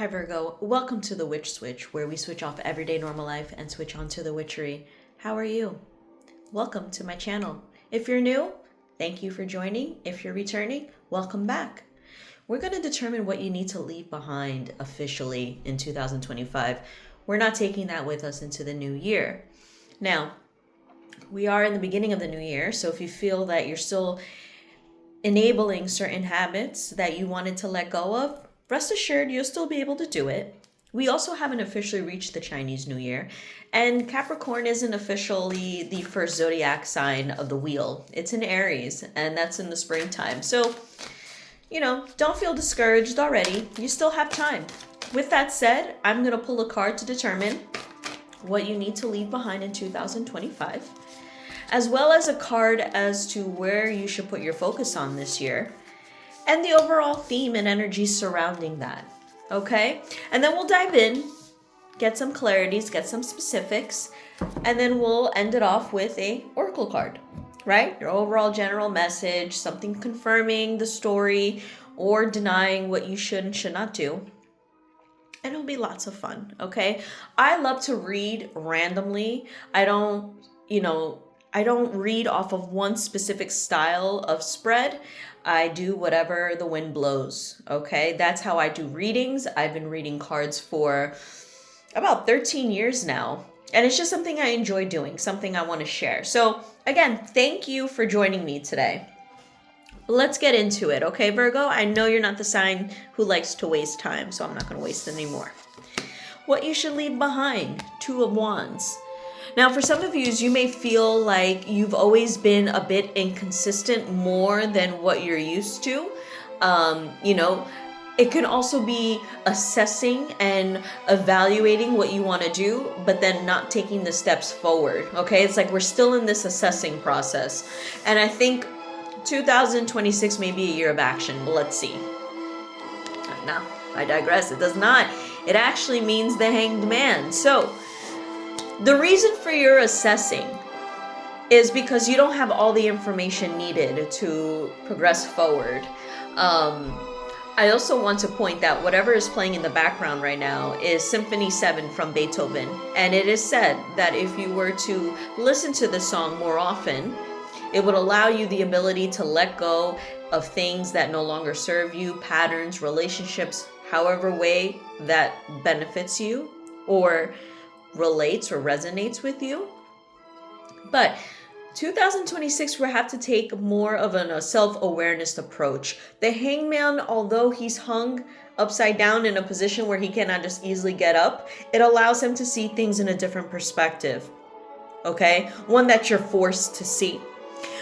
Hi Virgo, welcome to the Witch Switch, where we switch off everyday normal life and switch on to the witchery. How are you? Welcome to my channel. If you're new, thank you for joining. If you're returning, welcome back. We're going to determine what you need to leave behind officially in 2025. We're not taking that with us into the new year. Now, we are in the beginning of the new year, so if you feel that you're still enabling certain habits that you wanted to let go of, rest assured you'll still be able to do it. We also haven't officially reached the Chinese New Year, and Capricorn isn't officially the first zodiac sign of the wheel. It's in Aries, and that's in the springtime. So, don't feel discouraged already. You still have time. With that said, I'm going to pull a card to determine what you need to leave behind in 2025, as well as a card as to where you should put your focus on this year, and the overall theme and energy surrounding that, okay? And then we'll dive in, get some clarities, get some specifics, and then we'll end it off with a oracle card, right? Your overall general message, something confirming the story or denying what you should and should not do. And it'll be lots of fun, okay? I love to read randomly. I don't read off of one specific style of spread. I do whatever the wind blows, okay? That's how I do readings. I've been reading cards for about 13 years now. And it's just something I enjoy doing, something I want to share. So again, thank you for joining me today. Let's get into it, okay, Virgo? I know you're not the sign who likes to waste time, so I'm not going to waste any more. What you should leave behind, Two of Wands. Now, for some of you may feel like you've always been a bit inconsistent more than what you're used to. It can also be assessing and evaluating what you want to do, but then not taking the steps forward, okay? It's like we're still in this assessing process. And I think 2026 may be a year of action. But let's see. No, I digress. It does not. It actually means the Hanged Man. So the reason for your assessing is because you don't have all the information needed to progress forward. I also want to point out whatever is playing in the background right now is Symphony 7 from Beethoven. And it is said that if you were to listen to the song more often, it would allow you the ability to let go of things that no longer serve you, patterns, relationships, however way that benefits you or relates or resonates with you. But 2026, we have to take more of a self-awareness approach. The hangman, although he's hung upside down in a position where he cannot just easily get up, it allows him to see things in a different perspective, okay? One that you're forced to see.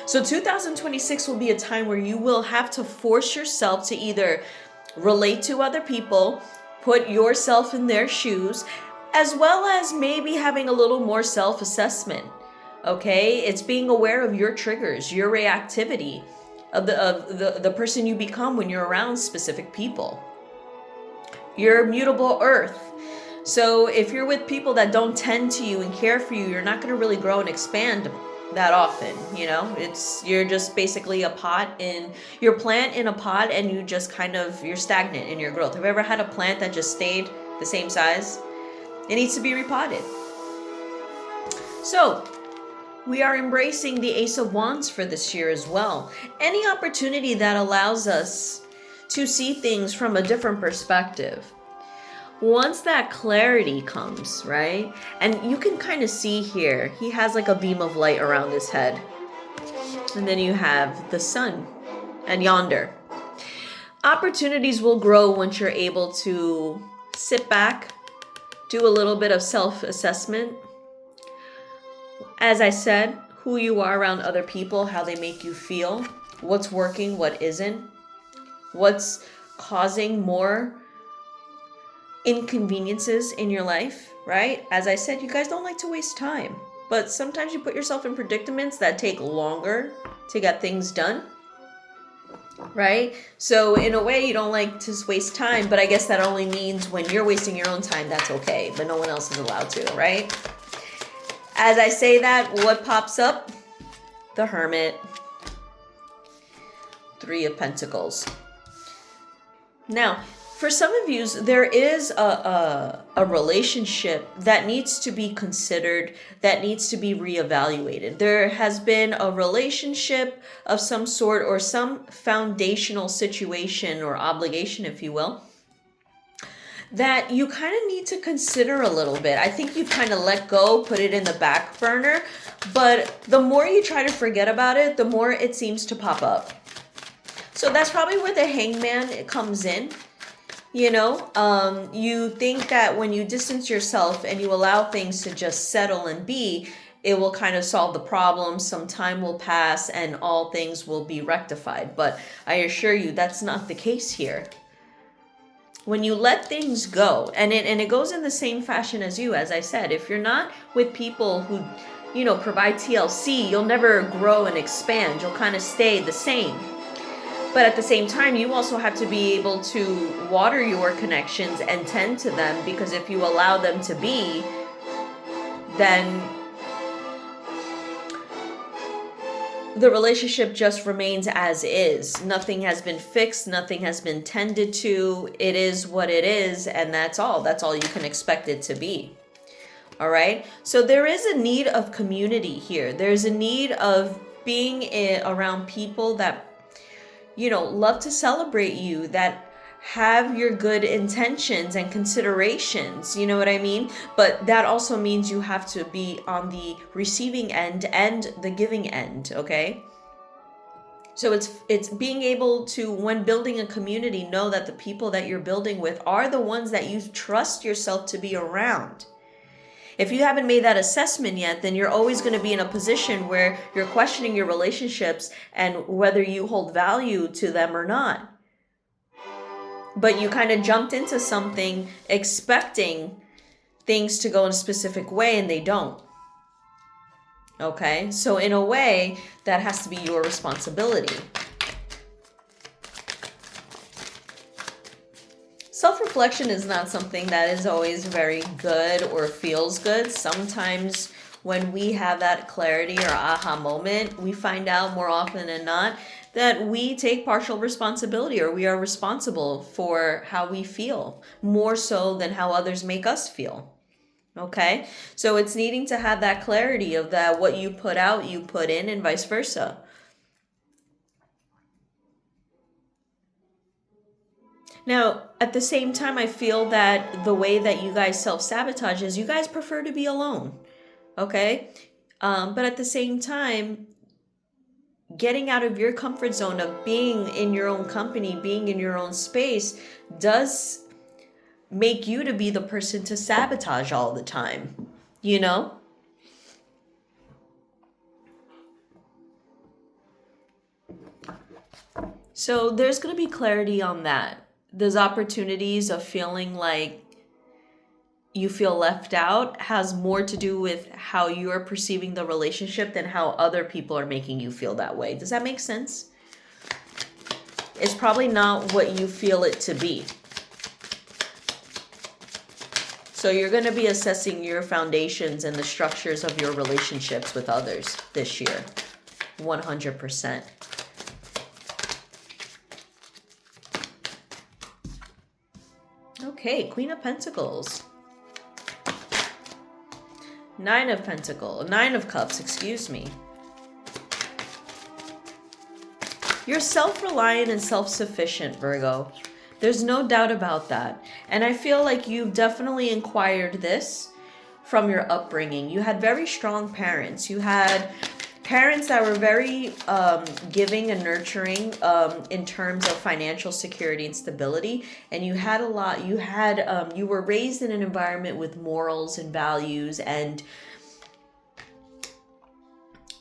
So 2026 will be a time where you will have to force yourself to either relate to other people, put yourself in their shoes, as well as maybe having a little more self-assessment, okay? It's being aware of your triggers, your reactivity, of the person you become when you're around specific people. You're mutable earth. So if you're with people that don't tend to you and care for you, you're not going to really grow and expand that often, you're just basically a plant in a pot, and you're stagnant in your growth. Have you ever had a plant that just stayed the same size? It needs to be repotted. So we are embracing the Ace of Wands for this year as well. Any opportunity that allows us to see things from a different perspective. Once that clarity comes, right? And you can kind of see here, he has like a beam of light around his head. And then you have the sun and yonder. Opportunities will grow once you're able to sit back, do a little bit of self-assessment. As I said, who you are around other people, how they make you feel, what's working, what isn't, what's causing more inconveniences in your life, right? As I said, you guys don't like to waste time, but sometimes you put yourself in predicaments that take longer to get things done, right? So in a way, you don't like to waste time, but I guess that only means when you're wasting your own time, that's okay, but no one else is allowed to, right? As I say that, what pops up? The Hermit. Three of Pentacles. Now, For some of you, there is a relationship that needs to be considered, that needs to be reevaluated. There has been a relationship of some sort or some foundational situation or obligation, if you will, that you kind of need to consider a little bit. I think you've kind of let go, put it in the back burner, but the more you try to forget about it, the more it seems to pop up. So that's probably where the hangman comes in. You know, you think that when you distance yourself and you allow things to just settle and be, it will kind of solve the problem. Some time will pass and all things will be rectified. But I assure you that's not the case here. When you let things go, and it goes in the same fashion as you, as I said, if you're not with people who, you know, provide TLC, you'll never grow and expand. You'll kind of stay the same. But at the same time, you also have to be able to water your connections and tend to them, because if you allow them to be, then the relationship just remains as is. Nothing has been fixed. Nothing has been tended to. It is what it is, and that's all. That's all you can expect it to be. All right? So there is a need of community here. There's a need of being around people that, you know, love to celebrate you, that have your good intentions and considerations, you know what I mean? But that also means you have to be on the receiving end and the giving end, okay? So it's being able to, when building a community, know that the people that you're building with are the ones that you trust yourself to be around. If you haven't made that assessment yet, then you're always going to be in a position where you're questioning your relationships and whether you hold value to them or not. But you kind of jumped into something expecting things to go in a specific way and they don't. Okay? So in a way, that has to be your responsibility. Self-reflection is not something that is always very good or feels good. Sometimes when we have that clarity or aha moment, we find out more often than not that we take partial responsibility, or we are responsible for how we feel, more so than how others make us feel. Okay? So it's needing to have that clarity of that what you put out, you put in, and vice versa. Now, at the same time, I feel that the way that you guys self-sabotage is you guys prefer to be alone, okay? But at the same time, getting out of your comfort zone of being in your own company, being in your own space, does make you to be the person to sabotage all the time, you know? So there's going to be clarity on that. There's opportunities of feeling like you feel left out has more to do with how you're perceiving the relationship than how other people are making you feel that way. Does that make sense? It's probably not what you feel it to be. So you're going to be assessing your foundations and the structures of your relationships with others this year. 100%. Okay, Queen of Pentacles. Nine of Cups, excuse me. You're self-reliant and self-sufficient, Virgo. There's no doubt about that. And I feel like you've definitely inquired this from your upbringing. You had very strong parents. You had parents that were very giving and nurturing in terms of financial security and stability. And you had a lot, you were raised in an environment with morals and values and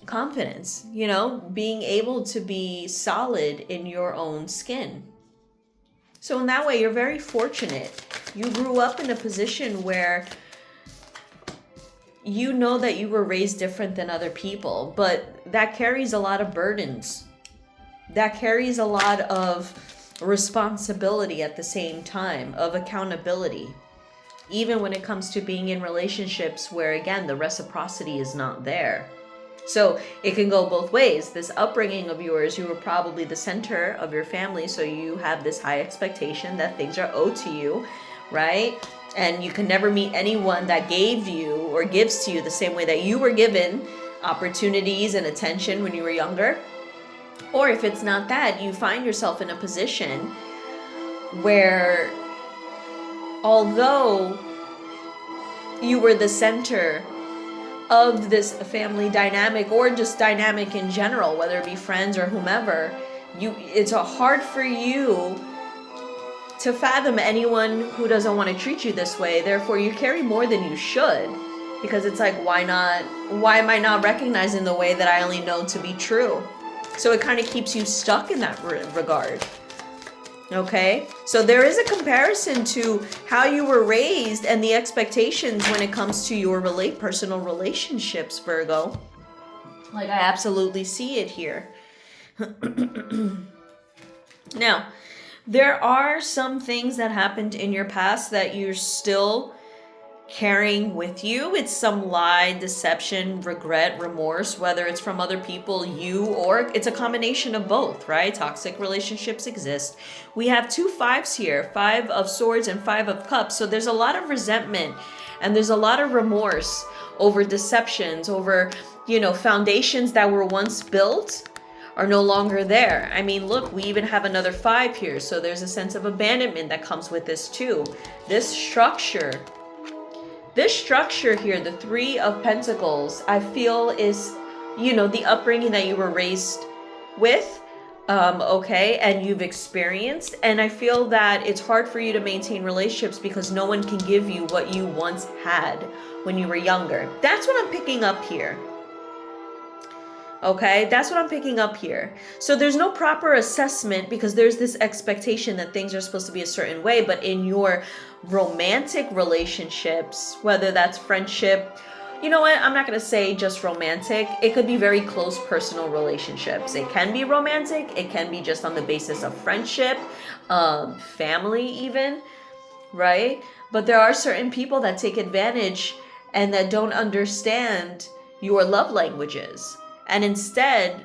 confidence, you know, being able to be solid in your own skin. So in that way, you're very fortunate. You grew up in a position where you know that you were raised different than other people, but that carries a lot of burdens. That carries a lot of responsibility at the same time, of accountability. Even when it comes to being in relationships where, again, the reciprocity is not there. So it can go both ways. This upbringing of yours, you were probably the center of your family, so you have this high expectation that things are owed to you, right? And you can never meet anyone that gave you or gives to you the same way that you were given opportunities and attention when you were younger. Or if it's not that, you find yourself in a position where, although you were the center of this family dynamic, or just dynamic in general, whether it be friends or whomever, it's hard for you to fathom anyone who doesn't want to treat you this way. Therefore, you carry more than you should, because it's like, why not? Why am I not recognizing the way that I only know to be true? So it kind of keeps you stuck in that regard. Okay, so there is a comparison to how you were raised and the expectations when it comes to your personal relationships, Virgo. Like, I absolutely see it here. Now, there are some things that happened in your past that you're still carrying with you. It's some lie, deception, regret, remorse, whether it's from other people, you, or it's a combination of both, right? Toxic relationships exist. We have 2 5s here, 5 of swords and 5 of cups. So there's a lot of resentment and there's a lot of remorse over deceptions, over, foundations that were once built are no longer there. I mean, look, we even have another 5 here. So there's a sense of abandonment that comes with this too. This structure here, the 3 of Pentacles, I feel is, the upbringing that you were raised with, okay, and you've experienced. And I feel that it's hard for you to maintain relationships because no one can give you what you once had when you were younger. That's what I'm picking up here. Okay, that's what I'm picking up here. So there's no proper assessment because there's this expectation that things are supposed to be a certain way, but in your romantic relationships, whether that's friendship, you know what, I'm not going to say just romantic. It could be very close personal relationships. It can be romantic. It can be just on the basis of friendship, family even, right? But there are certain people that take advantage and that don't understand your love languages, and instead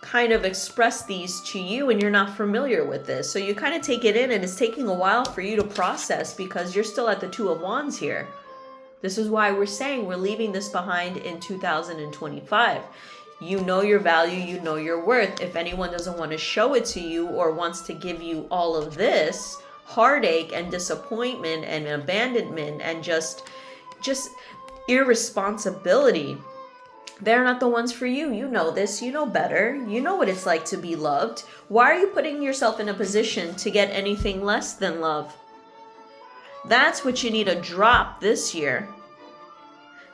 kind of express these to you, and you're not familiar with this. So you kind of take it in, and it's taking a while for you to process because you're still at the 2 of Wands here. This is why we're saying we're leaving this behind in 2025. You know your value, you know your worth. If anyone doesn't want to show it to you or wants to give you all of this heartache and disappointment and abandonment and just irresponsibility, they're not the ones for you. You know this. You know better. You know what it's like to be loved. Why are you putting yourself in a position to get anything less than love? That's what you need to drop this year.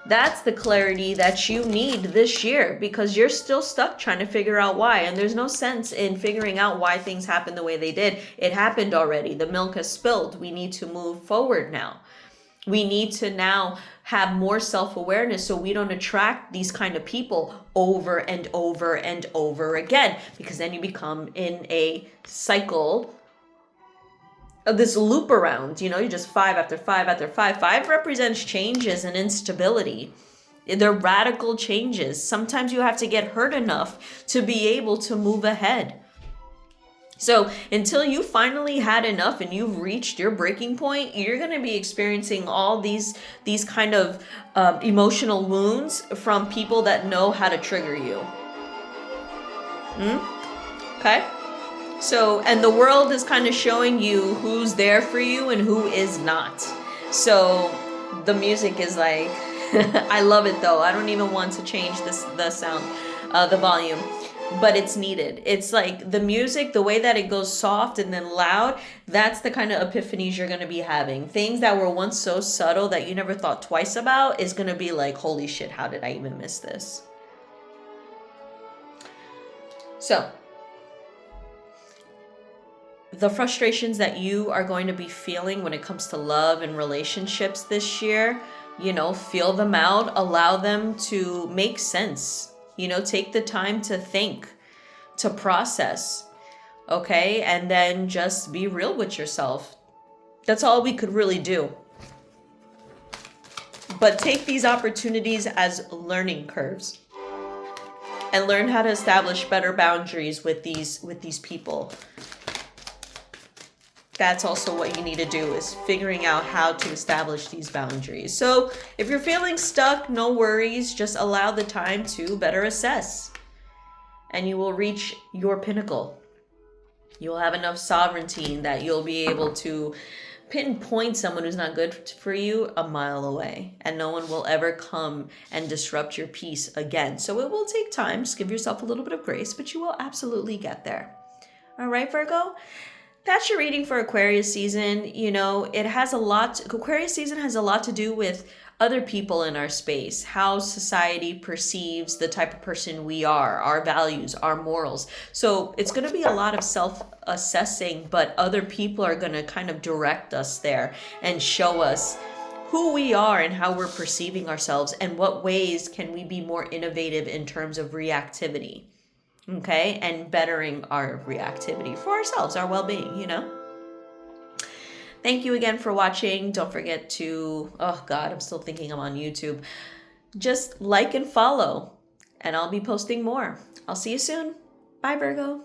That's the clarity that you need this year, because you're still stuck trying to figure out why. And there's no sense in figuring out why things happened the way they did. It happened already. The milk has spilled. We need to move forward now. We need to now have more self-awareness so we don't attract these kind of people over and over and over again, because then you become in a cycle of this loop around, you just 5 after 5 after 5. 5 represents changes and instability. They're radical changes. Sometimes you have to get hurt enough to be able to move ahead. So until you finally had enough and you've reached your breaking point, you're going to be experiencing all these kind of emotional wounds from people that know how to trigger you. Okay? So, and the world is kind of showing you who's there for you and who is not. So the music is like, I love it though. I don't even want to change the sound, the volume. But it's needed. It's like the music, the way that it goes soft and then loud, that's the kind of epiphanies you're going to be having. Things that were once so subtle that you never thought twice about is going to be like, holy shit, how did I even miss this? So, the frustrations that you are going to be feeling when it comes to love and relationships this year, feel them out, allow them to make sense. Take the time to think, to process, okay? And then just be real with yourself. That's all we could really do. But take these opportunities as learning curves. and learn how to establish better boundaries with these people. That's also what you need to do, is figuring out how to establish these boundaries. So if you're feeling stuck, no worries. Just allow the time to better assess, and you will reach your pinnacle. You'll have enough sovereignty that you'll be able to pinpoint someone who's not good for you a mile away, and no one will ever come and disrupt your peace again. So it will take time. Just give yourself a little bit of grace, but you will absolutely get there. All right, Virgo? That's your reading for Aquarius season. You know, Aquarius season has a lot to do with other people in our space, how society perceives the type of person we are, our values, our morals. So it's going to be a lot of self-assessing, but other people are going to kind of direct us there and show us who we are and how we're perceiving ourselves, and what ways can we be more innovative in terms of reactivity. Okay, and bettering our reactivity for ourselves, our well-being, you know. Thank you again for watching. Don't forget to, oh God, I'm still thinking I'm on YouTube. Just like and follow, and I'll be posting more. I'll see you soon. Bye, Virgo.